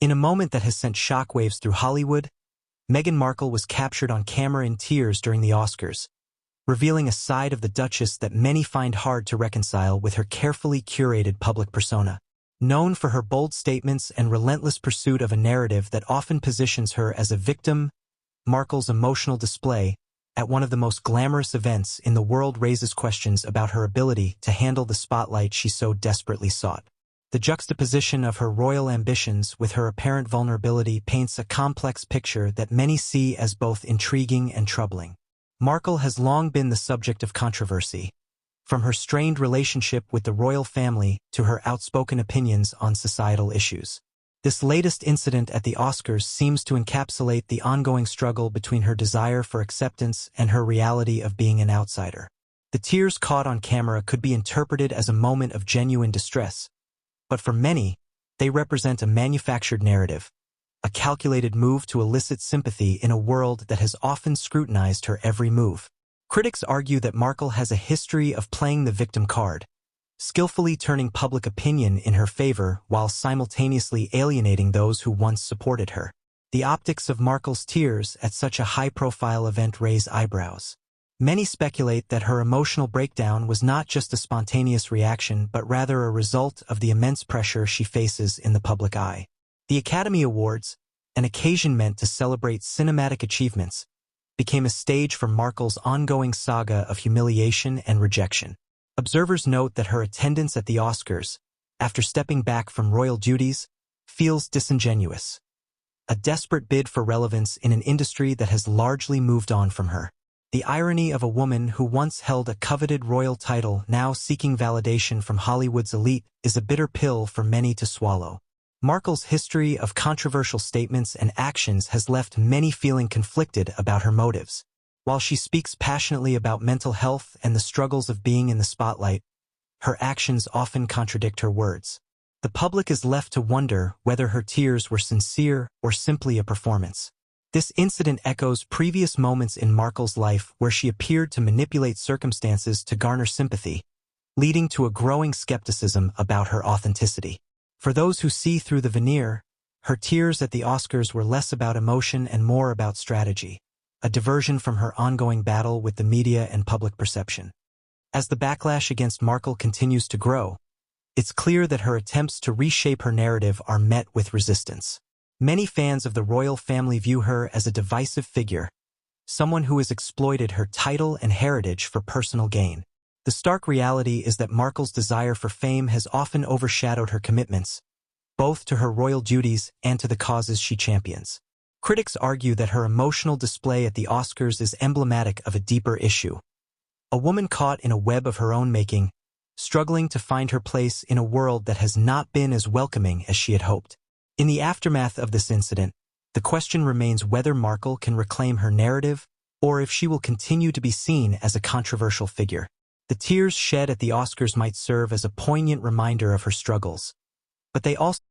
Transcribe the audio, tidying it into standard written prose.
In a moment that has sent shockwaves through Hollywood, Meghan Markle was captured on camera in tears during the Oscars, revealing a side of the Duchess that many find hard to reconcile with her carefully curated public persona. Known for her bold statements and relentless pursuit of a narrative that often positions her as a victim, Markle's emotional display at one of the most glamorous events in the world raises questions about her ability to handle the spotlight she so desperately sought. The juxtaposition of her royal ambitions with her apparent vulnerability paints a complex picture that many see as both intriguing and troubling. Markle has long been the subject of controversy, from her strained relationship with the royal family to her outspoken opinions on societal issues. This latest incident at the Oscars seems to encapsulate the ongoing struggle between her desire for acceptance and her reality of being an outsider. The tears caught on camera could be interpreted as a moment of genuine distress, but for many, they represent a manufactured narrative, a calculated move to elicit sympathy in a world that has often scrutinized her every move. Critics argue that Markle has a history of playing the victim card, skillfully turning public opinion in her favor while simultaneously alienating those who once supported her. The optics of Markle's tears at such a high-profile event raise eyebrows. Many speculate that her emotional breakdown was not just a spontaneous reaction but rather a result of the immense pressure she faces in the public eye. The Academy Awards, an occasion meant to celebrate cinematic achievements, became a stage for Markle's ongoing saga of humiliation and rejection. Observers note that her attendance at the Oscars, after stepping back from royal duties, feels disingenuous, a desperate bid for relevance in an industry that has largely moved on from her. The irony of a woman who once held a coveted royal title now seeking validation from Hollywood's elite is a bitter pill for many to swallow. Markle's history of controversial statements and actions has left many feeling conflicted about her motives. While she speaks passionately about mental health and the struggles of being in the spotlight, her actions often contradict her words. The public is left to wonder whether her tears were sincere or simply a performance. This incident echoes previous moments in Markle's life where she appeared to manipulate circumstances to garner sympathy, leading to a growing skepticism about her authenticity. For those who see through the veneer, her tears at the Oscars were less about emotion and more about strategy, a diversion from her ongoing battle with the media and public perception. As the backlash against Markle continues to grow, it's clear that her attempts to reshape her narrative are met with resistance. Many fans of the royal family view her as a divisive figure, someone who has exploited her title and heritage for personal gain. The stark reality is that Markle's desire for fame has often overshadowed her commitments, both to her royal duties and to the causes she champions. Critics argue that her emotional display at the Oscars is emblematic of a deeper issue. A woman caught in a web of her own making, struggling to find her place in a world that has not been as welcoming as she had hoped. In the aftermath of this incident, the question remains whether Markle can reclaim her narrative or if she will continue to be seen as a controversial figure. The tears shed at the Oscars might serve as a poignant reminder of her struggles, but they also